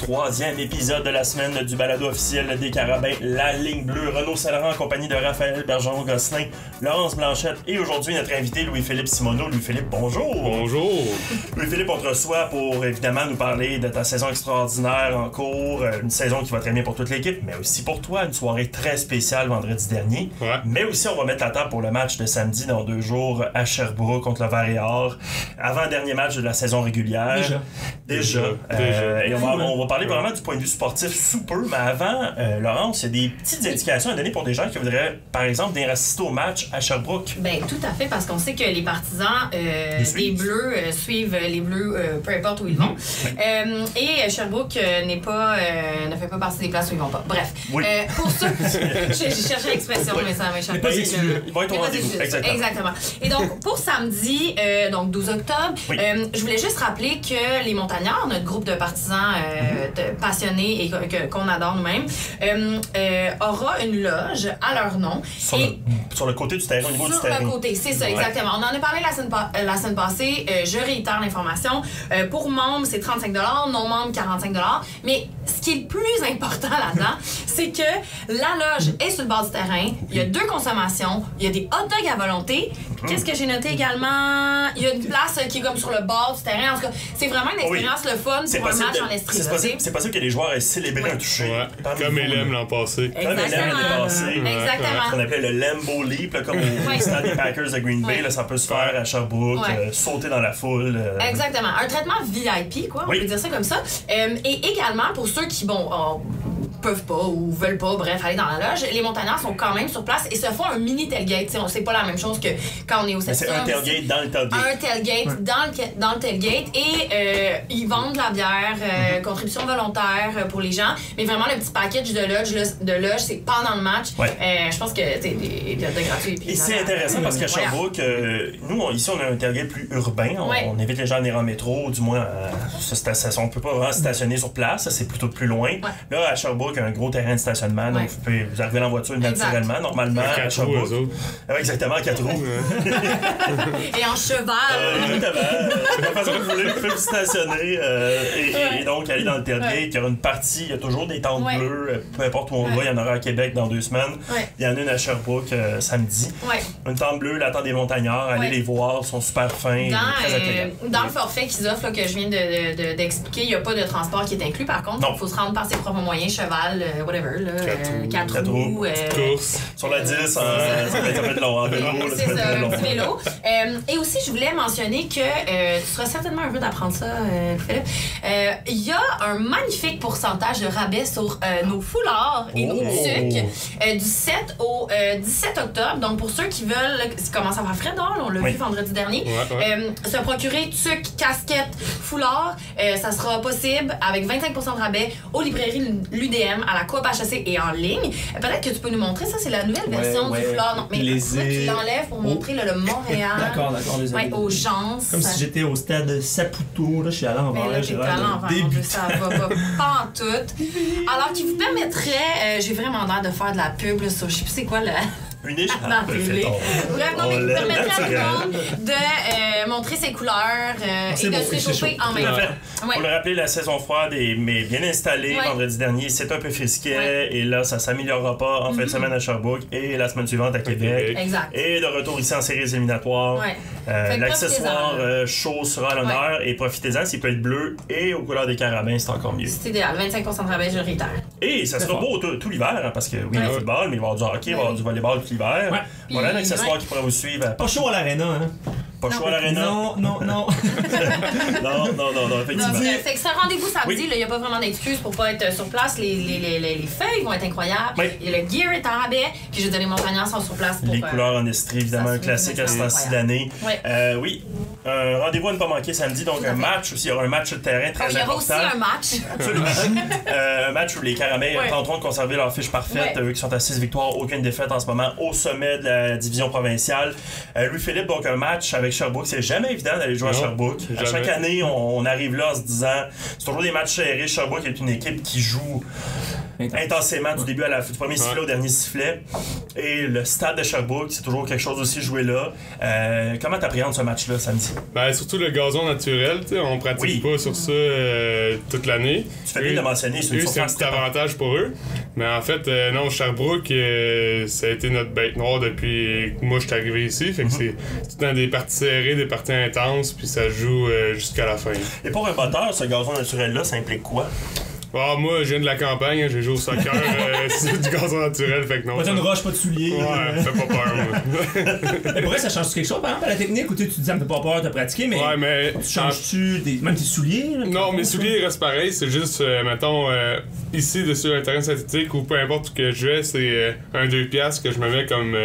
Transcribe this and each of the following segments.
troisième épisode de la semaine du balado officiel des Carabins, la ligne bleue. Renaud Saint-Laurent en compagnie de Raphaël Bergeron-Gosselin, Laurence Blanchette et aujourd'hui notre invité Louis-Philippe Simoneau. Louis-Philippe, bonjour! Bonjour! Louis-Philippe, on te reçoit pour évidemment nous parler de ta saison extraordinaire en cours, une saison qui va très bien pour toute l'équipe, mais aussi pour toi, une soirée très spéciale vendredi dernier. Ouais. Mais aussi, on va mettre la table pour le match de samedi dans 2 jours à Sherbrooke contre le Vert-et-Or, avant-dernier match de la saison régulière. Déjà. Et on va parler vraiment du point de vue sportif sous peu, mais avant, Laurence, il y a des petites indications à donner pour des gens qui voudraient, par exemple, venir assister au match à Sherbrooke. Ben tout à fait, parce qu'on sait que les partisans des Bleus suivent les Bleus peu importe où ils vont. Et Sherbrooke ne fait pas partie des places où ils vont pas. Bref. Oui. Pour ceux... J'ai cherché l'expression, mais ça m'a échappé. Ils vont être au rendez-vous. Exactement. Et donc, pour samedi, donc 12 octobre, oui. Je voulais juste rappeler que les Montagnards, notre groupe de partisans passionnés et qu'on adore nous-mêmes, aura une loge à leur nom. Sur le côté du terrain, au niveau du terrain. Sur le côté, c'est ça, exactement. On en a parlé la semaine passée. Je réitère l'information. Pour membres, c'est 35 $, non membres, 45 $. Mais ce qui est le plus important là-dedans, c'est que la loge est sur le bord du terrain. Il y a 2 consommations. Il y a des hot dogs à volonté. Qu'est-ce que j'ai noté également? Il y a une place qui est comme sur le bord du terrain. En tout cas, c'est vraiment une expérience le fun pour un match en esprit. C'est possible que les joueurs aient célébré un toucher. Ouais. Comme LM l'an passé. Exactement. Qu'on appelait le Lambeau Leap, là, comme au stade des Packers de Green Bay. Là, ça peut se faire à Sherbrooke, sauter dans la foule. Exactement. Un traitement VIP, quoi. On peut dire ça comme ça. Et également, pour ceux qui, peuvent pas ou veulent pas, bref, aller dans la loge, les Montagnards sont quand même sur place et se font un mini tailgate. T'sais, c'est pas la même chose que quand on est au septième. C'est un tailgate dans le tailgate. Un tailgate dans le tailgate et ils vendent de la bière, contribution volontaire pour les gens, mais vraiment le petit package de loge, c'est pendant le match. Je pense que c'est des gratuits. Et c'est intéressant parce qu'à Sherbrooke, nous, ici, on a un tailgate plus urbain. On invite les gens à venir en métro, du moins, on peut pas vraiment stationner sur place, c'est plutôt plus loin. Là, à Sherbrooke, il y a un gros terrain de stationnement, donc vous arrivez en voiture naturellement, normalement, à Sherbrooke. Exactement, 4 roues. Et en cheval. De la façon que vous voulez, vous pouvez vous stationner et donc aller dans le tailgate. Il y aura une partie, il y a toujours des tentes bleues, peu importe où on va, il y en aura à Québec dans 2 semaines. Il y en a une à Sherbrooke samedi. Une tente bleue, la tente des Montagnards, allez les voir, ils sont super fins, très accueillants. Dans le forfait qu'ils offrent, là, que je viens d'expliquer, il n'y a pas de transport qui est inclus par contre. Il faut se rendre par ses propres moyens, cheval, whatever, 4 roues. Course. Sur la 10, ça peut être long, en vélo. C'est ça, un petit vélo. Et aussi, je voulais mentionner que tu seras certainement heureux d'apprendre ça, Philippe. Il y a un magnifique pourcentage de rabais sur nos foulards et nos tuques du 7 au 17 octobre. Donc, pour ceux qui veulent, ça commence à faire frais dehors, on l'a vu vendredi dernier, se procurer tuques, casquettes, foulards, ça sera possible avec 25% de rabais aux librairies l'UDM, à la Coop HEC et en ligne. Peut-être que tu peux nous montrer, ça c'est la nouvelle version du foulard. Non, mais tu l'enlèves pour montrer le Montréal. D'accord, aux gens. Comme si j'étais au stade Saputo, là, je suis à l'envers. J'ai à l'envers, ça va pas en tout. Alors, qui vous permettrait, j'ai vraiment l'air de faire de la pub, là, sur, je sais plus c'est quoi le... Une niche. Bref, non, mais qui permettrait à tout le monde de montrer ses couleurs et de se réchauffer en même temps. Pour le rappeler, la saison froide est bien installée vendredi dernier. C'est un peu frisquet et là, ça s'améliorera pas en fin de semaine à Sherbrooke et la semaine suivante à Québec. Exact. Et de retour ici en séries éliminatoires. L'accessoire chaud sera à l'honneur et profitez-en. S'il peut être bleu et aux couleurs des Carabins, c'est encore mieux. C'est idéal. 25% de rabais, je réitère. Et ça sera beau tout l'hiver parce que oui, le football, mais il va y avoir du hockey, il va y avoir du volleyball tout l'hiver. Voilà un accessoire qui pourrait vous suivre. Pas chaud à l'aréna, hein? Pas chaud à l'aréna? Non. non, effectivement. Fait que c'est un rendez-vous samedi, il n'y a pas vraiment d'excuses pour pas être sur place. Les feuilles vont être incroyables. Le gear est en rabais. Puis je veux dire, les Montagnards sont sur place pour... Les couleurs en estrie, évidemment, un classique à ce temps-ci d'année. Un rendez-vous à ne pas manquer samedi, donc un match aussi. Il y aura un match sur le terrain très important. Il y aura aussi un match. Absolument. Un match où les Carabins tenteront de conserver leur fiche parfaite. Eux qui sont à 6 victoires, aucune défaite en ce moment au sommet de la division provinciale. Louis-Philippe, donc un match avec Sherbrooke. C'est jamais évident d'aller jouer à Sherbrooke. À chaque année, on arrive là en se disant c'est toujours des matchs serrés. Sherbrooke est une équipe qui joue intensément du début du premier sifflet au dernier sifflet. Et le stade de Sherbrooke, c'est toujours quelque chose aussi joué là. Comment t'appréhendes ce match-là samedi? Ben, surtout le gazon naturel, on pratique pas sur ça toute l'année. Tu fais bien de mentionner, c'est un petit avantage pour eux. Mais en fait, non, Sherbrooke, ça a été notre bête noire depuis que moi je suis arrivé ici. Fait que c'est tout le temps des parties serrées, des parties intenses, puis ça joue jusqu'à la fin. Et pour un batteur, ce gazon naturel-là, ça implique quoi? Ah, moi, je viens de la campagne, j'ai joué au soccer sur du gazon naturel, fait que non. Pas de roche, pas de souliers. Ouais, fais pas peur, moi. Mais pour vrai, ça change quelque chose, par exemple, à la technique, où tu dis, ça me fait pas peur, t'as pratiqué, mais. Ouais, mais. Tu changes-tu même tes souliers? Là, non, mes souliers restent pareils, c'est juste, mettons, ici, dessus un terrain synthétique, ou peu importe où que je vais, c'est un 2$ que je me mets comme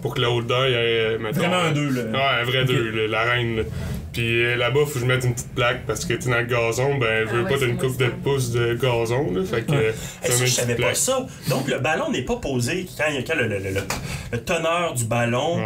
pour que le holder ait, mettons. Vraiment un 2, là. Ouais, un vrai 2, la reine, là. Puis là-bas, faut que je mette une petite plaque parce que t'es dans le gazon, ben, je veux pas t'as une coupe de pouces de gazon, là. Fait que. Je savais pas ça. Donc, le ballon n'est pas posé quand le teneur du ballon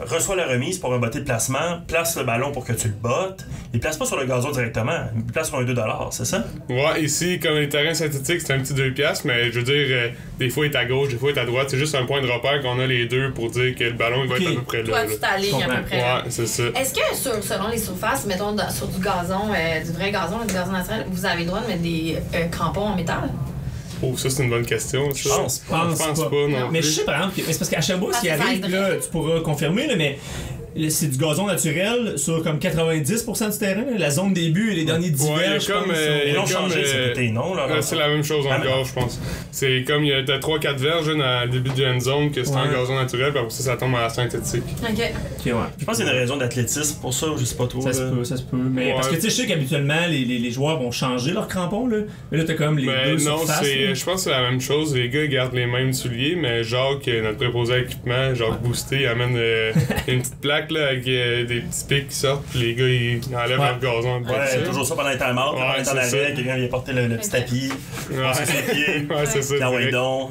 reçoit la remise pour un botté de placement, place le ballon pour que tu le bottes. Il place pas sur le gazon directement. Il place sur un 2$, c'est ça? Ouais, ici, comme les terrains synthétiques, c'est un petit 2$, mais je veux dire, des fois il est à gauche, des fois il est à droite. C'est juste un point de repère qu'on a les deux pour dire que le ballon il va être à peu près là. Toi, tu t'alignes à peu près. Ouais, c'est ça. Est-ce que selon les surfaces, mettons sur du gazon, du vrai gazon, du gazon naturel, vous avez le droit de mettre des crampons en métal? Oh, ça, c'est une bonne question. Je pense pas non. Mais je sais, par exemple, c'est parce qu'à Sherbrooke, ce qui arrive, là, tu pourras confirmer, là, mais c'est du gazon naturel sur comme 90% du terrain. La zone début et les derniers divers, je pense. Ils l'ont changé, cet été, non? C'est la même chose encore, je pense. C'est comme il y a 3-4 verges dans le début du end zone que c'est en gazon naturel, puis après ça tombe à la synthétique. OK. Je pense qu'il y a une raison d'athlétisme pour ça, je sais pas trop. Ça se peut. Mais parce que tu sais, je sais qu'habituellement, les joueurs vont changer leurs crampons, là. Mais là, t'as comme les deux surfaces. Je pense que c'est la même chose. Les gars gardent les mêmes souliers, mais Jacques, notre préposé à équipement, Jacques Boosté, il amène une petite plaque là, avec des petits pics qui sortent, puis les gars ils enlèvent leur gazon. Ouais, toujours ça pendant les time-out, pendant les temps d'arrêt, quelqu'un vient porter le petit tapis, passer ses pieds, c'est ça. Non,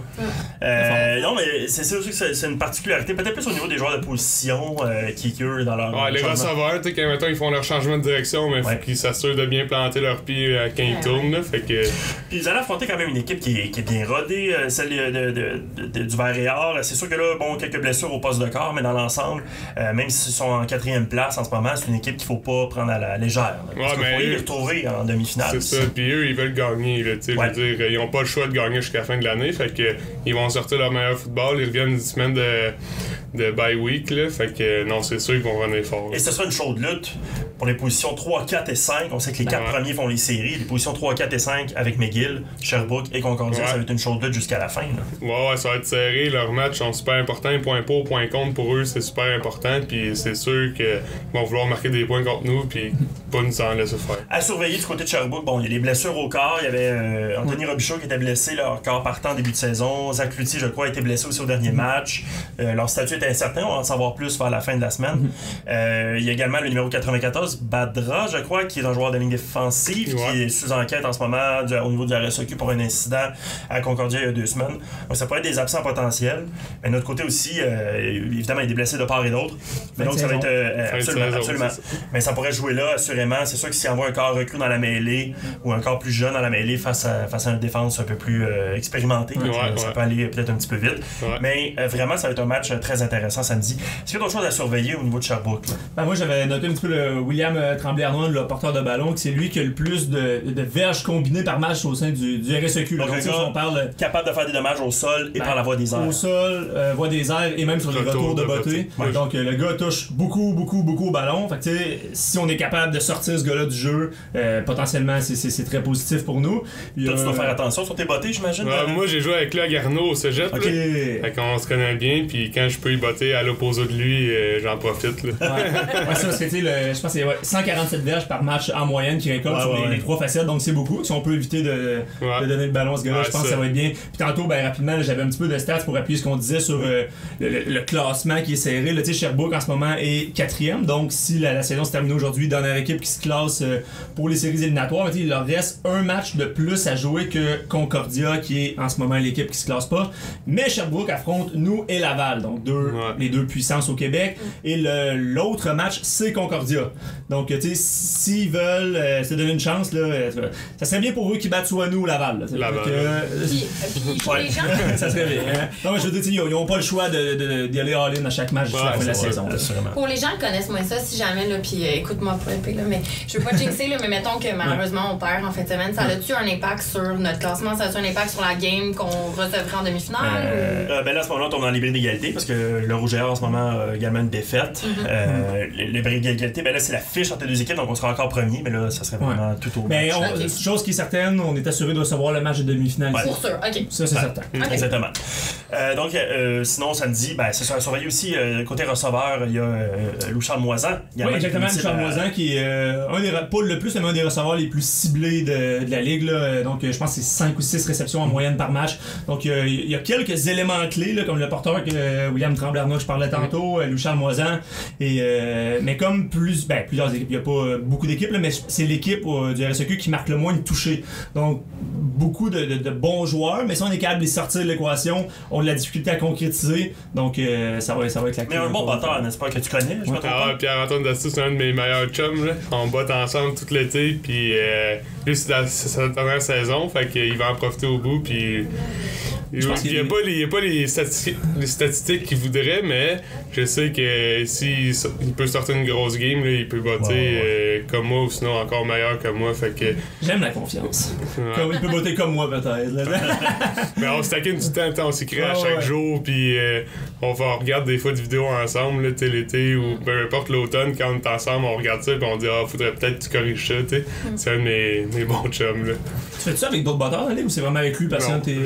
mais c'est sûr que c'est une particularité, peut-être plus au niveau des joueurs de position qui eux dans leur. Les receveurs, tu sais, quand mettons, ils font leur changement de direction, mais il faut qu'ils s'assurent de bien planter leurs pieds quand ils tournent, là, fait que. Puis ils allaient affronter quand même une équipe qui est bien rodée, celle du Vert-et-Or. C'est sûr que là, bon, quelques blessures au poste de corps, mais dans l'ensemble, même s'ils sont en 4e place en ce moment, c'est une équipe qu'il faut pas prendre à la légère. Parce qu'il faut les retrouver en demi-finale. C'est ça, puis eux, ils veulent gagner. Là, je veux dire, ils ont pas le choix de gagner jusqu'à la fin de l'année. Fait que ils vont sortir leur meilleur football. Ils reviennent une semaine de bye week. Là, fait que non, c'est sûr qu'ils vont revenir fort. Et ce sera une chaude lutte pour les positions 3, 4 et 5. On sait que les 4 premiers font les séries. Les positions 3, 4 et 5 avec McGill, Sherbrooke et Concordia, ça va être une chaude lutte jusqu'à la fin. Là. Ouais, ça va être serré. Leurs matchs sont super importants. Point pour, point contre pour eux, c'est super important. Puis c'est sûr qu'ils vont vouloir marquer des points contre nous, puis pas nous en laisser faire. À surveiller du côté de Sherbrooke, bon, il y a des blessures au corps. Il y avait Anthony Robichaud qui était blessé, leur corps partant en début de saison. Zach Cloutier, je crois, a été blessé aussi au dernier match. Leur statut est incertain, on va en savoir plus vers la fin de la semaine. Il y a également le numéro 94, Badra, je crois, qui est un joueur de ligne défensive, qui est sous enquête en ce moment au niveau du RSEQ pour un incident à Concordia il y a 2 semaines. Donc ça pourrait être des absents potentiels. Mais de notre côté aussi, évidemment, il y a des blessés de part et d'autre. Mais donc ça va être absolument. Mais ça pourrait jouer là, assurément. C'est sûr que s'il envoie un corps recru dans la mêlée ou un corps plus jeune dans la mêlée face à une défense un peu plus expérimentée, ça peut aller peut-être un petit peu vite. Mais vraiment, ça va être un match très intéressant samedi. Est-ce qu'il y a d'autres choses à surveiller au niveau de Sherbrooke? Moi, j'avais noté un petit peu le William Tremblay-Arnold, le porteur de ballon, que c'est lui qui a le plus de verges combinées par match au sein du RSEQ. Donc, on parle capable de faire des dommages au sol et par la voie des airs. Au sol, voie des airs et même sur les retours de beauté. Donc, le gars touche beaucoup au ballon. Fait que, si on est capable de sortir ce gars-là du jeu, potentiellement, c'est très positif pour nous. Toi, tu dois faire attention sur tes bottées, j'imagine? Moi, j'ai joué avec lui à Garneau au cégep. Fait qu'on se connaît bien, puis quand je peux y botter à l'opposé de lui, j'en profite. Là. Ça, je pense que c'est 147 verges par match en moyenne qui récolte sur les 3 facettes, donc c'est beaucoup. Si on peut éviter de donner le ballon à ce gars-là, je pense que ça va être bien. Puis tantôt, rapidement, j'avais un petit peu de stats pour appuyer ce qu'on disait sur le classement qui est serré. Là, Sherbrooke en ce moment est 4e, donc si la saison se termine aujourd'hui, dernière équipe qui se classe pour les séries éliminatoires, il leur reste un match de plus à jouer que Concordia, qui est en ce moment l'équipe qui se classe pas. Mais Sherbrooke affronte nous et Laval, donc 2 les deux puissances au Québec. Et l'autre match, c'est Concordia. Donc, tu sais, s'ils veulent se donner une chance, là, ça serait bien pour eux qu'ils battent soit nous ou Laval. Laval. Puis pour les gens... ça serait bien. Hein? Non, mais je veux dire, ils n'ont pas le choix d'y aller all-in à chaque match jusqu'à la fin de la saison. Pour les gens qui connaissent moins ça, si jamais, là, puis écoute-moi pas épée, là, mais je veux pas jinxer, là, mais mettons que malheureusement on perd en fin de semaine, ça a-tu un impact sur notre classement? Ça a-tu un impact sur la game qu'on recevrait en demi-finale? Ben là, à ce moment-là, on tombe dans les bris d'égalité parce que le Rouge et Or en ce moment a également une défaite. Les bris d'égalité, ben là, c'est la fiche entre les deux équipes, donc on sera encore premier, mais là, ça serait vraiment tout au mais chose qui est certaine, on est assuré de recevoir le match de demi-finale. Pour sûr, ok. Ça, c'est certain. Exactement. Donc, sinon, samedi, ben, c'est ça, surveiller aussi, côté receveur, il y a Louis-Charles Moisan. Oui, exactement, Louis-Charles Moisan qui est un des, pas le plus, mais un des receveurs les plus ciblés de la Ligue. Là. Donc, je pense que c'est 5 ou 6 réceptions en moyenne par match. Donc, il y a quelques éléments clés, là, comme le porteur que William Tremblay-Arnaud que je parlais tantôt, Louis-Charles Moisan. Mais comme plusieurs équipes, il n'y a pas beaucoup d'équipes, là, mais c'est l'équipe du RSEQ qui marque le moins de touchés. Donc, beaucoup de bons joueurs, mais si on est capable de les sortir de l'équation, on a de la difficulté à concrétiser. Donc, ça va être la clé. Mais un bon batteur, n'est-ce pas, que tu connais? Pierre-Antoine Dastou, c'est un de mes meilleurs chums. Là. On botte ensemble tout l'été, puis lui, c'est sa dernière saison, fait qu'il va en profiter au bout, puis... Il n'y a pas les statistiques qu'il voudrait, mais je sais que s'il peut sortir une grosse game, là, il peut botter comme moi ou sinon encore meilleur que moi. Fait que... J'aime la confiance. Comme, il peut botter comme moi peut-être. Mais on se taquine du temps, on s'écrit à chaque jour, puis on regarde des fois des vidéos ensemble, là, l'été ou peu importe l'automne, quand on est ensemble, on regarde ça et on dit faudrait peut-être que tu corriges ça. C'est un de mes bons chums. Là. Tu fais ça avec d'autres batteurs ou c'est vraiment avec lui parce que t'es.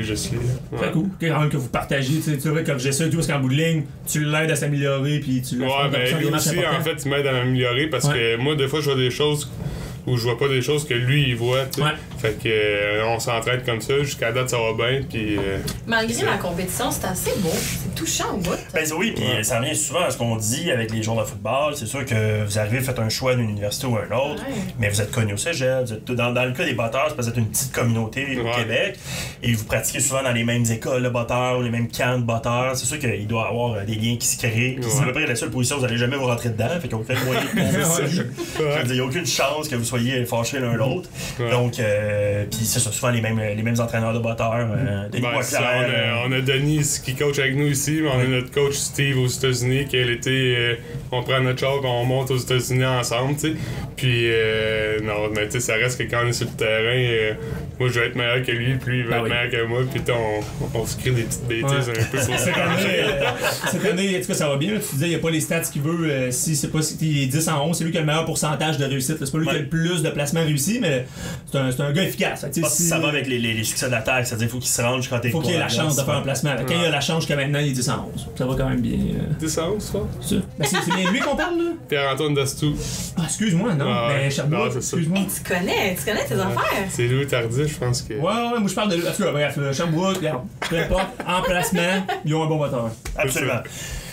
Juste lui. Très cool. Quand même que vous partagez, tu sais, corriger ça et tout, parce qu'en bout de ligne, tu l'aides à s'améliorer, puis tu le fais. Lui aussi, en fait, il m'aide à m'améliorer parce que moi, des fois, je vois des choses où je vois pas des choses que lui il voit, tu sais. Fait que on s'entraide comme ça, jusqu'à date ça va bien, puis malgré la compétition, c'est assez beau, c'est touchant au bout. Ben oui, puis ça revient souvent à ce qu'on dit avec les joueurs de football, c'est sûr que vous arrivez, faites un choix d'une université ou un autre, mais vous êtes connus au cégep, vous êtes dans le cas des batteurs, c'est parce que vous êtes une petite communauté au Québec, et vous pratiquez souvent dans les mêmes écoles de batteurs ou les mêmes camps de batteurs, c'est sûr qu'il doit y avoir des liens qui se créent, puis c'est à peu près la seule position où vous allez jamais vous rentrer dedans, fait qu'on vous fait moyen de il n'y a aucune chance que vous soyez fâchés l'un l'autre. Donc, puis c'est souvent les mêmes entraîneurs de batteurs. On a Denis qui coach avec nous ici, mais on a notre coach Steve aux États-Unis qui l'été, on prend notre char et on monte aux États-Unis ensemble, tu sais. Puis, non, mais tu sais, ça reste que quand on est sur le terrain, moi je vais être meilleur que lui, puis lui il va être meilleur que moi, puis on se crée des petites bêtises un peu pour cette année, en tout cas, ça va bien. Tu disais, il n'y a pas les stats qu'il veut. Si c'est pas si il est 10 en 11, c'est lui qui a le meilleur pourcentage de réussite. C'est pas lui qui a le plus de placements réussis, mais c'est un gars efficace. Ça va avec les succès de l'attaque, c'est-à-dire qu'il faut qu'il se rende jusqu'à tes faut qu'il ait la chance de faire un placement. Quand il a la chance jusqu'à maintenant, il est 10 en 11. Ça va quand même bien. 10 en 11, ça? C'est bien lui qu'on parle, là? Pierre-Antoine Dastou. Ah, excuse-moi, non. Mais Sherbrooke, excuse-moi. Tu connais tes affaires. C'est Louis Tardif, je pense que. Ouais, moi je parle de lui. En tout cas, bref, Sherbrooke, regarde, peu importe, en placement, ils ont un bon moteur. Absolument.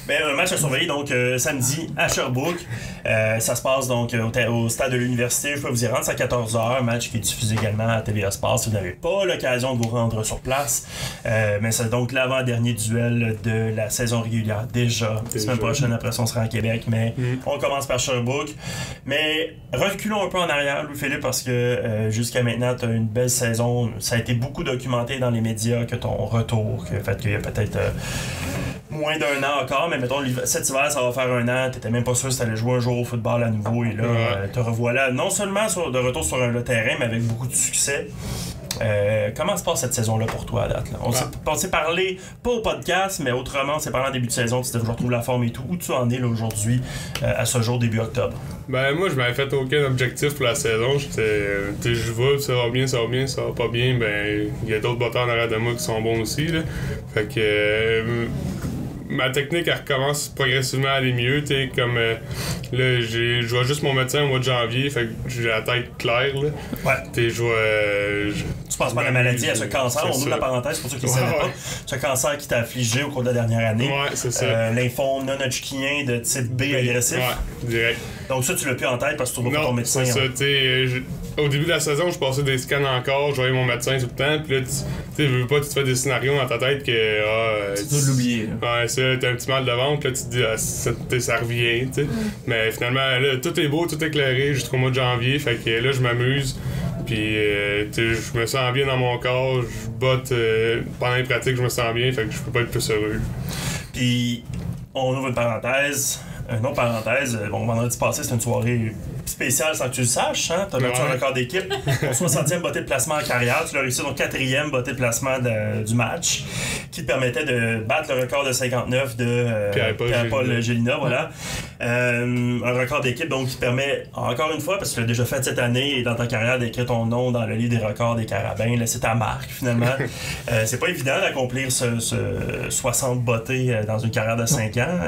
Ben, un match à surveiller donc samedi à Sherbrooke. Ça se passe donc au stade de l'université. Je peux vous y rendre, c'est à 14h. Un match qui est diffusé également à TVA Sport si vous n'avez pas l'occasion de vous rendre sur place. Mais c'est donc l'avant-dernier duel de la saison régulière. Déjà. La semaine prochaine, après ça, on sera à Québec. Mais on commence par Sherbrooke. Mais reculons un peu en arrière, Louis-Philippe, parce que jusqu'à maintenant, tu as une belle saison. Ça a été beaucoup documenté dans les médias que ton retour, que le fait qu'il y a peut-être moins d'un an encore, mais mettons cet hiver ça va faire un an, t'étais même pas sûr si t'allais jouer un jour au football à nouveau et là te revoilà non seulement de retour sur le terrain mais avec beaucoup de succès. Comment se passe cette saison-là pour toi à date? Là? On s'est parlé, pas au podcast, mais autrement, on s'est parlé en début de saison, tu t'es toujours retrouvé la forme et tout. Où tu en es là aujourd'hui, à ce jour, début octobre? Ben moi, je m'avais fait aucun objectif pour la saison. Je vais, ça va bien, ça va pas bien. Ben, il y a d'autres batteurs en arrière de moi qui sont bons aussi. Là. Fait que... ma technique, elle recommence progressivement à aller mieux. T'sais, comme là, je vois juste mon médecin au mois de janvier, fait que j'ai la tête claire. Là. Ouais. Tu penses pas à la maladie, à ce cancer, on ouvre la parenthèse pour ceux qui ne savaient pas. Ce cancer qui t'a affligé au cours de la dernière année. Ouais, c'est ça. Lymphome non-Hodgkinien de type B agressif. Ouais, direct. Donc ça, tu l'as plus en tête parce que tu trouves pas ton médecin. C'est ça, au début de la saison, je passais des scans encore, je voyais mon médecin tout le temps, puis là, tu veux pas, tu te fais des scénarios dans ta tête que. Tu dois l'oublier. Ouais, ça, t'as un petit mal de ventre, là, tu te dis, ça revient, tu sais. Mais finalement, là, tout est beau, tout est éclairé jusqu'au mois de janvier, fait que là, je m'amuse. Puis, je me sens bien dans mon corps, je botte pendant les pratiques, je me sens bien, fait que je peux pas être plus heureux. Puis, on ouvre une parenthèse. Une autre parenthèse, vendredi passé, c'était une soirée spéciale sans que tu le saches, hein? T'as battu un record d'équipe, ton 60e botté de placement en carrière, tu l'as réussi ton 4e botté de placement du match, qui te permettait de battre le record de 59 de Pierre-Paul Gélina, voilà. Un record d'équipe donc qui te permet, encore une fois, parce que tu l'as déjà fait cette année et dans ta carrière, d'écrire ton nom dans le livre des records des Carabins, là, c'est ta marque finalement. C'est pas évident d'accomplir ce 60 bottés dans une carrière de 5 ans.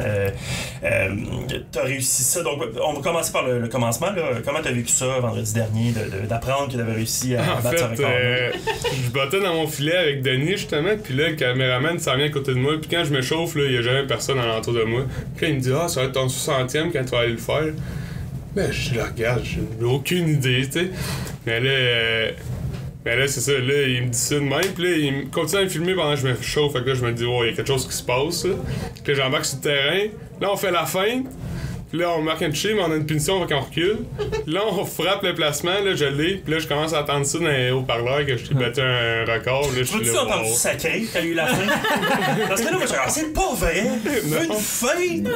T'as réussi ça, donc on va commencer par le commencement. Là. Comment t'as vécu ça vendredi dernier, d'apprendre que t'avais réussi à battre ce record? Je bottais dans mon filet avec Denis justement, puis là le caméraman s'en vient à côté de moi, puis quand je me chauffe, il y a jamais personne alentour de moi. Puis là il me dit « Ah, ça va être ton 60e quand tu vas aller le faire. » Ben je le regarde, j'ai aucune idée, tu sais. Mais là, c'est ça, là, il me dit ça de même, puis là, il continue à me filmer pendant que je me chauffe, fait que là, je me dis, oh, il y a quelque chose qui se passe, là. Puis là, j'embarque sur le terrain, là, on fait la feinte, puis là, on marque un toucher, mais on a une punition, fait qu'on recule. Là, on frappe le placement, là, je l'ai, puis là, je commence à entendre ça dans les haut-parleurs, que je t'ai battu un record, là, je suis là, tu entendu sacré quand il y a eu la fin? Parce que là, moi, j'ai dit, c'est pas vrai! Une feinte!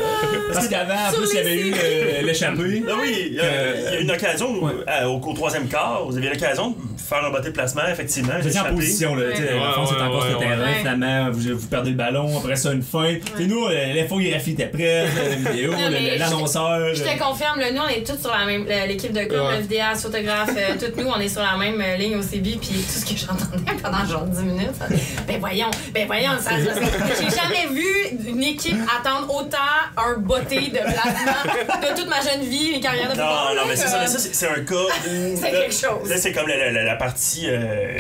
Parce qu'avant, en plus, il y avait eu l'échappée. Ah oui, il y a une occasion, au 3e quart, vous aviez l'occasion de faire un botté de placement, effectivement. Vous étiez en position, là, tu sais, la France est encore sur le terrain, finalement, vous perdez le ballon, après ça, une feinte. Tu sais, nous, l'infographie était prête, la vidéo, l'annonce. Je te confirme, là, nous on est tous sur la même l'équipe de club, le vidéaste, photographe, toutes nous on est sur la même ligne au CB, puis tout ce que j'entendais pendant genre 10 minutes, ça, ben voyons, j'ai jamais vu une équipe attendre autant un botté de placement de toute ma jeune vie, les carrières de football. Non, mais c'est ça, c'est un cas où c'est quelque chose. Là, c'est comme la partie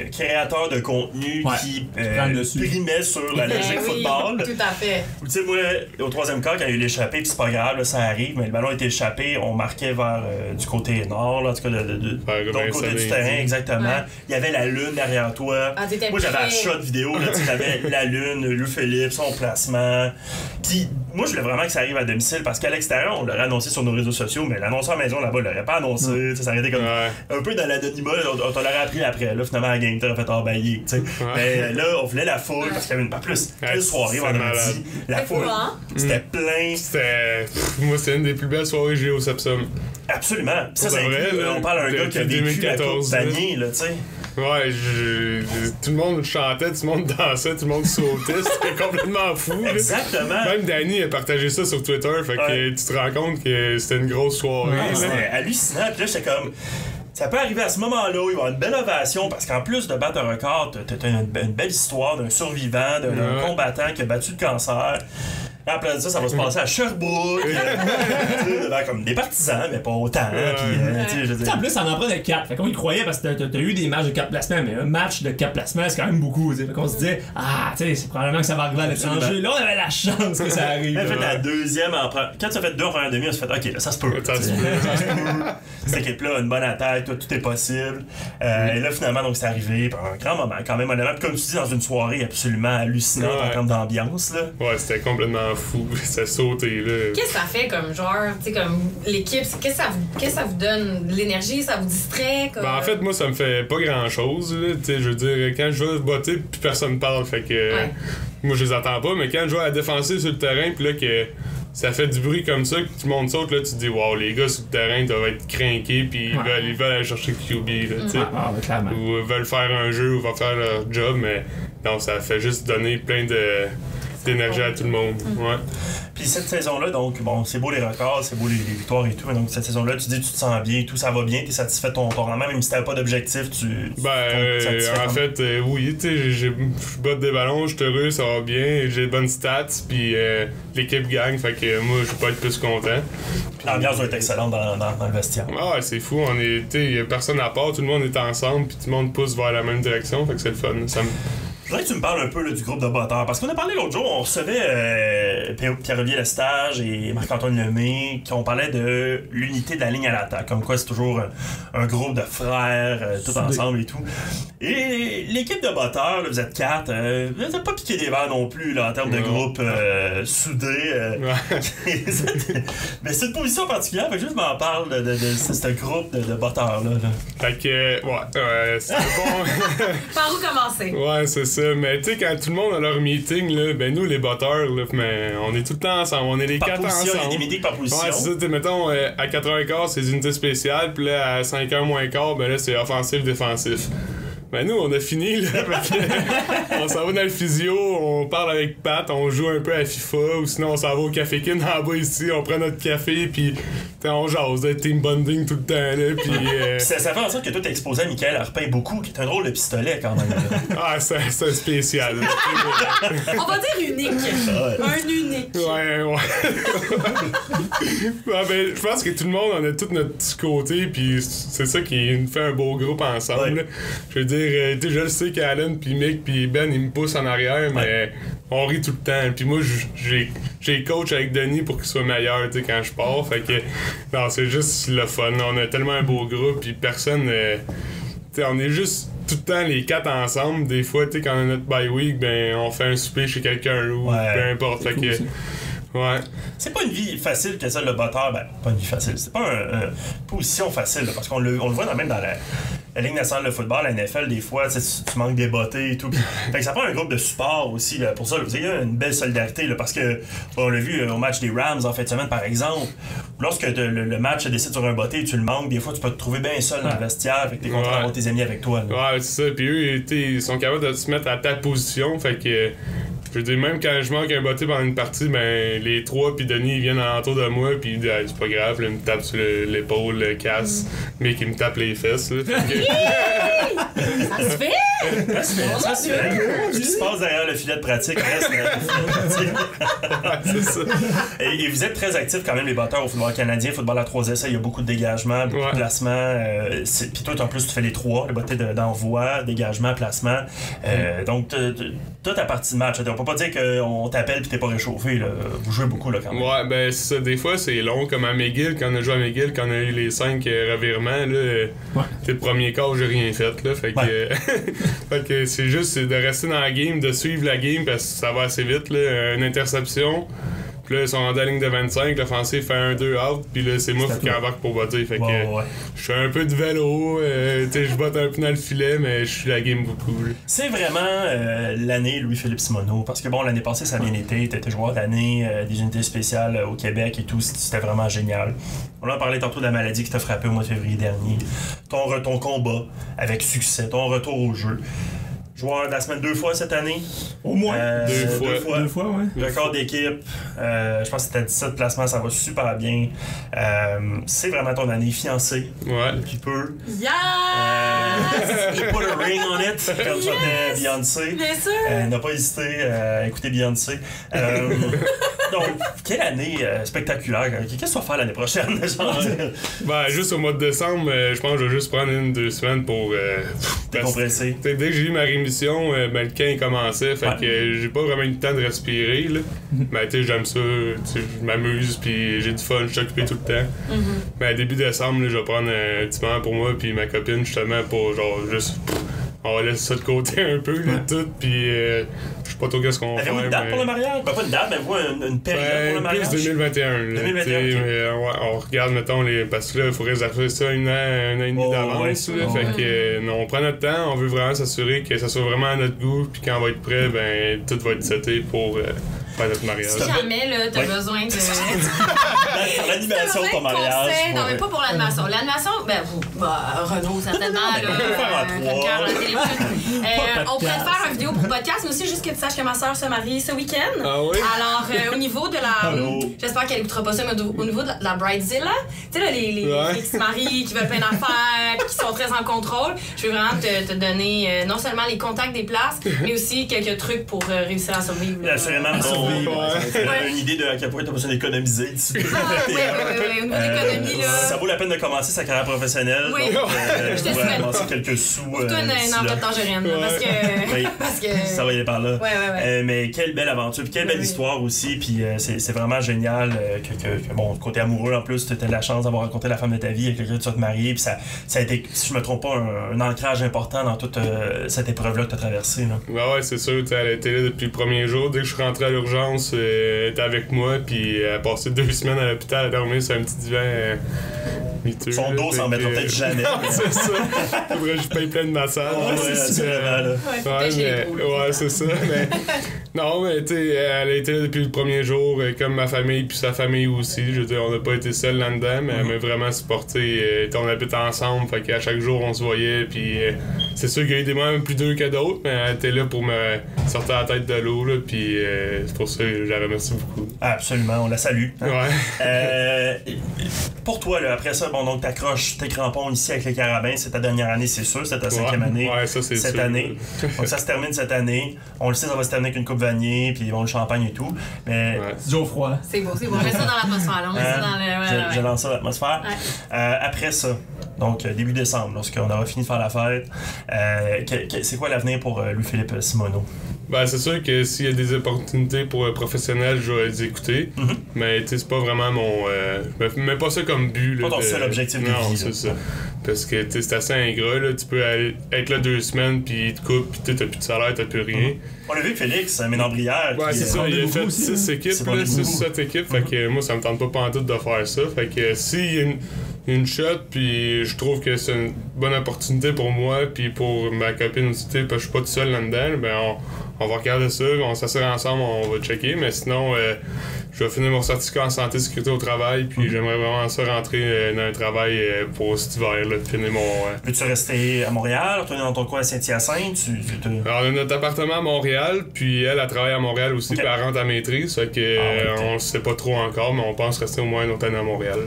créateur de contenu qui primait sur la logique football. Tout à fait. Tu sais, moi, au 3e quart, quand il y a eu l'échappée, puis c'est pas grave, là, ça arrive, mais le ballon était échappé, on marquait vers du côté nord, là, en tout cas, de l'autre côté du terrain, exactement. Ouais. Il y avait la lune derrière toi. Ah, moi, j'avais la shot vidéo, là, j'avais la lune, Louis Philippe, son placement. Puis, moi, je voulais vraiment que ça arrive à domicile parce qu'à l'extérieur, on l'aurait annoncé sur nos réseaux sociaux, mais l'annonceur maison là-bas, il l'aurait pas annoncé. Ça aurait été comme un peu dans l'anonymat. On t'en l'aurait appris après. Là, finalement, la game, t'aurais fait bailler. Mais là, on voulait la foule parce qu'il y avait pas plus. Quelle soirée vendredi. La foule, c'était plein. Moi, c'était une des plus belles soirées que j'ai au Sepsum. Absolument. Ça, c'est vrai. On parle d'un gars qui a vécu la coupe Vanier, là, tu sais. Ouais, tout le monde chantait, tout le monde dansait, tout le monde sautait, c'était complètement fou. Exactement. Même Danny a partagé ça sur Twitter, fait que tu te rends compte que c'était une grosse soirée. C'était hallucinant, puis là, j'étais comme... Ça peut arriver à ce moment-là, il va y avoir une belle ovation, parce qu'en plus de battre un record, t'as une belle histoire d'un survivant, d'un combattant qui a battu le cancer. Après ça va se passer à Sherbrooke, devant comme des partisans, mais pas autant. En plus, ça en prend de 4. Fait qu'on y croyait parce que t'as eu des matchs de 4 placements, mais un match de 4 placements, c'est quand même beaucoup. Fait qu'on se disait, c'est probablement que ça va arriver à l'étranger. Là, on avait la chance que ça arrive. En fait, la deuxième, quand tu as fait 2 en première demi, on s'est fait, OK, là, ça se peut. Cette équipe-là a une bonne attaque, tout est possible. Et là, finalement, donc, c'est arrivé. Un grand moment, quand même, honnêtement. Comme tu dis, dans une soirée absolument hallucinante en termes d'ambiance. Ouais, c'était complètement fou, ça sautait là. Qu'est-ce que ça fait comme genre, tu sais, comme l'équipe, qu'est-ce que ça vous donne? De l'énergie, ça vous distrait? Comme... Ben en fait, moi, ça me fait pas grand-chose, là. Tu sais, je veux dire, quand je vais botter, puis personne parle, fait que moi, je les attends pas, mais quand je vais à la défensive sur le terrain, puis là, que ça fait du bruit comme ça, que tout le monde saute, là, tu te dis, wow, les gars sur le terrain doivent être craqués, puis ils veulent aller chercher QB, là, tu sais. Ou veulent faire un jeu, ou vont faire leur job, mais non, ça fait juste donner plein d'énergie à tout le monde. Puis cette saison-là, donc, bon, c'est beau les records, c'est beau les victoires et tout, mais donc cette saison-là, tu dis tu te sens bien, tout ça va bien, t'es satisfait de ton rendement, même si t'avais pas d'objectif, en fait, oui, tu sais, je botte des ballons, je suis heureux, ça va bien, j'ai de bonnes stats, puis l'équipe gagne, fait que moi, je peux pas être plus content. L'ambiance doit être excellente dans le vestiaire. Ah ouais, c'est fou, y a personne à part, tout le monde est ensemble, puis tout le monde pousse vers la même direction, fait que c'est le fun. Je voudrais que tu me parles un peu là, du groupe de batteurs, parce qu'on a parlé l'autre jour, on recevait Pierre-Olivier Lestage et Marc-Antoine Lemay, qui ont parlé de l'unité de la ligne à l'attaque, comme quoi c'est toujours un groupe de frères, tout ensemble et tout. Et l'équipe de batteurs, là, vous êtes 4, vous n'avez pas piqué des verres non plus là, en termes de groupe soudé. Mais c'est une position particulière, fait que juste m'en parle de ce groupe de batteurs-là. Fait que, c'est bon. Par où commencer? Ouais, c'est ça. Mais tu sais, quand tout le monde a leur meeting, là, ben nous, les batteurs, là, mais on est tout le temps ensemble. On est les 4 ensemble. Il y a des meetings par position. Ouais, c'est ça. Mettons, à 4h15, c'est unités spéciales. Puis là, à 5h moins quart, ben là, c'est offensif-défensif. Ben nous, on a fini, là. On s'en va dans le physio, on parle avec Pat, on joue un peu à FIFA, ou sinon on s'en va au Café Kin en bas ici, on prend notre café, puis on jase, team bonding tout le temps, là. Puis ça fait en sorte que toi t'es exposé à Michael Arpin beaucoup, qui est un drôle de pistolet quand même. Ah, c'est spécial. On va dire unique. Ouais. Un unique. Ouais. Ben, je pense que tout le monde, on a tout notre petit côté, puis c'est ça qui nous fait un beau groupe ensemble. Ouais. Je veux dire, je le sais qu'Alan, puis Mick, puis Ben, ils me poussent en arrière, mais on rit tout le temps. Puis moi, j'ai coach avec Denis pour qu'il soit meilleur quand je pars. Fait que, non, c'est juste le fun. On a tellement un beau groupe, puis personne. On est juste tout le temps les 4 ensemble. Des fois, quand on a notre bye week, ben, on fait un souper chez quelqu'un ou peu importe. Fait que. Ouais. C'est pas une vie facile que ça, le batteur. Ben, pas une vie facile. C'est pas une position facile, là, parce qu'on le voit même dans la Ligue nationale de football, la NFL, des fois, tu manques des bottées et tout. Fait que ça prend un groupe de support aussi là, pour ça. Il y a une belle solidarité, là, parce que on l'a vu au match des Rams en fin de semaine, par exemple. Lorsque le match se décide sur un botté et tu le manques, des fois, tu peux te trouver bien seul dans le vestiaire. Fait que t'es content d'avoir tes amis avec toi. Là. Ouais, c'est ça. Puis eux, ils sont capables de se mettre à ta position. Fait que. Je veux dire, même quand je manque un botté pendant une partie, ben les 3 puis Denis ils viennent alentour de moi puis ils disent c'est pas grave, là, ils me tapent sur l'épaule, le casse, mais qu'ils me tapent les fesses. Là, ça se fait! Ça se fait! Ce qui se passe derrière le filet de pratique reste derrière le filet de pratique. C'est ça. Et vous êtes très actifs quand même, les batteurs au football canadien, football à 3 essais, il y a beaucoup de dégagement, beaucoup de placement. Puis toi, en plus, tu fais les 3, le botté d'envoi, dégagement, placement. Donc, toi, ta partie de match, on peut pas dire qu'on t'appelle pis t'es pas réchauffé, là. Vous jouez beaucoup, là, quand même. Ouais, ben, c'est ça. Des fois, c'est long, comme à McGill, quand on a joué à McGill, quand on a eu les 5 revirements, là, le premier quart, j'ai rien fait, là. Fait que, fait que c'est juste de rester dans la game, de suivre la game, parce que ça va assez vite, là. Une interception. Puis là, ils sont en la ligne de 25, l'offensive fait 1-2 out, puis là, c'est moi qui embarque pour botter. Fait que je fais un peu de vélo, je botte un peu dans le filet, mais je suis la game beaucoup. Là. C'est vraiment l'année Louis-Philippe Simoneau, parce que bon, l'année passée, ça a bien été. T'étais joueur d'année des unités spéciales au Québec et tout, c'était vraiment génial. On en parlait tantôt de la maladie qui t'a frappé au mois de février dernier. Ton combat avec succès, ton retour au jeu. Joueur de la semaine 2 fois cette année. Au moins. 2 fois, ouais. Record d'équipe. Je pense que c'était 17 placements, ça va super bien. C'est vraiment ton année fiancée. Ouais. Depuis peu. Yes! Et put a ring on it, comme chantait Beyoncé. Bien sûr. N'a pas hésité à écouter Beyoncé. Donc, quelle année spectaculaire. Qu'est-ce que tu vas faire l'année prochaine? Ben, juste au mois de décembre, je pense que je vais juste prendre 1-2 semaines pour décompresser. Dès que j'ai eu ma rémission, ben, le camp il commençait, fait que j'ai pas vraiment eu le temps de respirer. Là. Ben, tu sais, j'aime ça, je m'amuse, puis j'ai du fun, je suis occupé tout le temps. Ben, début décembre, là, je vais prendre un petit moment pour moi, puis ma copine, justement, pour genre juste. On va laisser ça de côté un peu, là, tout, puis je sais pas trop qu'est-ce qu'on va faire. Avez-vous une date pour le mariage? Ben, pas une date, mais vous, une période pour le mariage? Plus 2021. Là, 2021, okay. On regarde, mettons, parce que là, il faut réserver ça un an et demi d'avance. Fait que, on prend notre temps, on veut vraiment s'assurer que ça soit vraiment à notre goût, puis quand on va être prêt, ben, tout va être seté pour faire notre mariage. Si jamais, là, t'as besoin de... L'animation de ton mariage. Non, mais pas pour l'animation. L'animation, ben, Renaud, certainement, on pourrait faire une vidéo pour podcast, mais aussi juste que tu saches que ma soeur se marie ce week-end. Ah oui? Alors, au niveau de la... J'espère qu'elle écoutera pas ça, mais au niveau de la Bridezilla, tu sais, là, les filles qui se marient, qui veulent plein d'affaires, qui sont très en contrôle, je veux vraiment te donner non seulement les contacts des places, mais aussi quelques trucs pour réussir à survivre. Assurément, une idée de à quel point tu as besoin d'économiser. Oui, au niveau d'économie, là. Ça vaut la peine de commencer sa carrière professionnelle. Oui. Donc, je devrais amasser quelques sous. Pour toi, une enveloppe tangerine. Parce que. Ça va y aller par là. Ouais. Mais quelle belle aventure, puis quelle belle histoire aussi. Puis c'est vraiment génial que bon, côté amoureux, en plus, tu as la chance d'avoir rencontré la femme de ta vie avec laquelle tu vas te marier. Puis ça a été, si je me trompe pas, un ancrage important dans toute cette épreuve-là que tu as traversée. Là. Ouais, c'est sûr. Elle était là depuis le premier jour. Dès que je suis rentré à l'urgence, elle était avec moi. Puis elle a passé 2 semaines à l'hôpital à dormir sur un petit divan. Son dos s'en mettra peut-être jamais. C'est ça. Faudrait que je paye plein de massages. C'est ça. Mais non, mais tu sais, elle a été là depuis le premier jour, comme ma famille puis sa famille aussi. Je veux dire, on n'a pas été seuls là-dedans, mais elle m'a vraiment supporté. On habite ensemble, fait qu'à chaque jour on se voyait. Puis c'est sûr qu'il y a eu des moments plus durs que d'autres, mais elle était là pour me sortir la tête de l'eau. Puis c'est pour ça que je la remercie beaucoup. Absolument, on la salue. Hein? Ouais. Pour toi, là, après ça, bon, donc t'accroches tes crampons ici avec les Carabins, c'est ta dernière année, c'est sûr, c'est ta 5e année ça, c'est cette sûr. année. Donc ça se termine cette année. On le sait, ça va se terminer avec une coupe Vanier, puis bon, le champagne et tout. Mais c'est toujours froid. C'est beau. On met ça dans l'atmosphère. On met ça dans le. Je lance ça dans l'atmosphère. Après ça, donc début décembre, lorsqu'on aura fini de faire la fête, c'est quoi l'avenir pour Louis-Philippe Simoneau? Ben, c'est sûr que s'il y a des opportunités pour professionnels, je vais les écouter. Mais c'est pas vraiment mon. Je me mets pas ça comme but. Pas ton seul objectif de vie. Non, c'est ça. Parce que c'est assez ingrat. Là. Tu peux être là 2 semaines, puis ils te coupent, puis t'as plus de salaire, t'as plus rien. On l'a vu Félix, Ménard-Brière. Ouais, c'est ça. Il a fait 6 équipes, 6-7 équipes. Fait que moi, ça me tente pas pantoute de faire ça. Fait que s'il y a une shot, puis je trouve que c'est une bonne opportunité pour moi, puis pour ma copine aussi, parce que je suis pas tout seul là-dedans, ben on va regarder ça, on s'assure ensemble, on va checker, mais sinon, je vais finir mon certificat en santé et sécurité au travail, puis j'aimerais vraiment ça rentrer dans un travail pour cet hiver, là, finir mon... Peux-tu rester à Montréal, retourner dans ton coin à Saint-Hyacinthe? Alors, on a notre appartement à Montréal, puis elle travaille à Montréal aussi, puis elle rentre à maîtrise, fait que on le sait pas trop encore, mais on pense rester au moins une autre année à Montréal.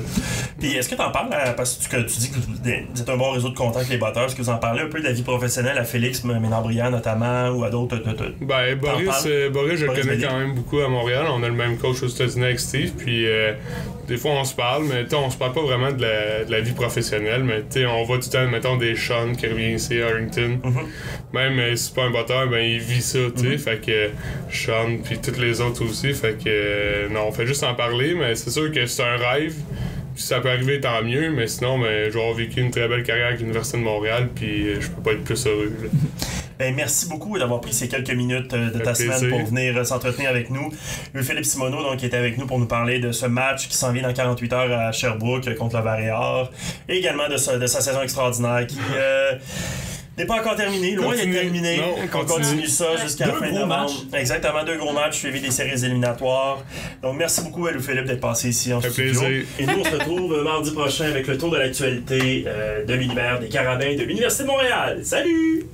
Puis est-ce que t'en parles, parce que tu dis que vous êtes un bon réseau de contacts avec les batteurs, est-ce que vous en parlez un peu de la vie professionnelle à Félix Ménard-Brière notamment, ou à d'autres? Ben, Boris, je le connais quand même beaucoup à Montréal. On a le même coach aux États-Unis avec Steve. Puis, des fois, on se parle, mais on se parle pas vraiment de la vie professionnelle. Mais, on voit tout le temps, mettons, des Sean qui revient ici à Harrington. Même si c'est pas un batteur, ben, il vit ça, tu sais. Fait que Sean, puis tous les autres aussi. Fait que, non, on fait juste en parler, mais c'est sûr que c'est un rêve. Si ça peut arriver, tant mieux, mais sinon, je vais avoir vécu une très belle carrière avec l'Université de Montréal, puis je peux pas être plus heureux. Là. Ben, merci beaucoup d'avoir pris ces quelques minutes de ta semaine pour venir s'entretenir avec nous. Louis-Philippe Simoneau, donc, qui était avec nous pour nous parler de ce match qui s'en vient dans 48 heures à Sherbrooke contre le Varéor, et également de sa saison extraordinaire qui... n'est pas encore terminé, loin d'être terminé. Non, on continue ça jusqu'à la fin de novembre. Exactement, 2 gros matchs suivis des séries éliminatoires. Donc merci beaucoup à Louis-Philippe d'être passé ici en studio. Plaisir. Et nous on se retrouve mardi prochain avec le tour de l'actualité de l'univers des Carabins de l'Université de Montréal. Salut!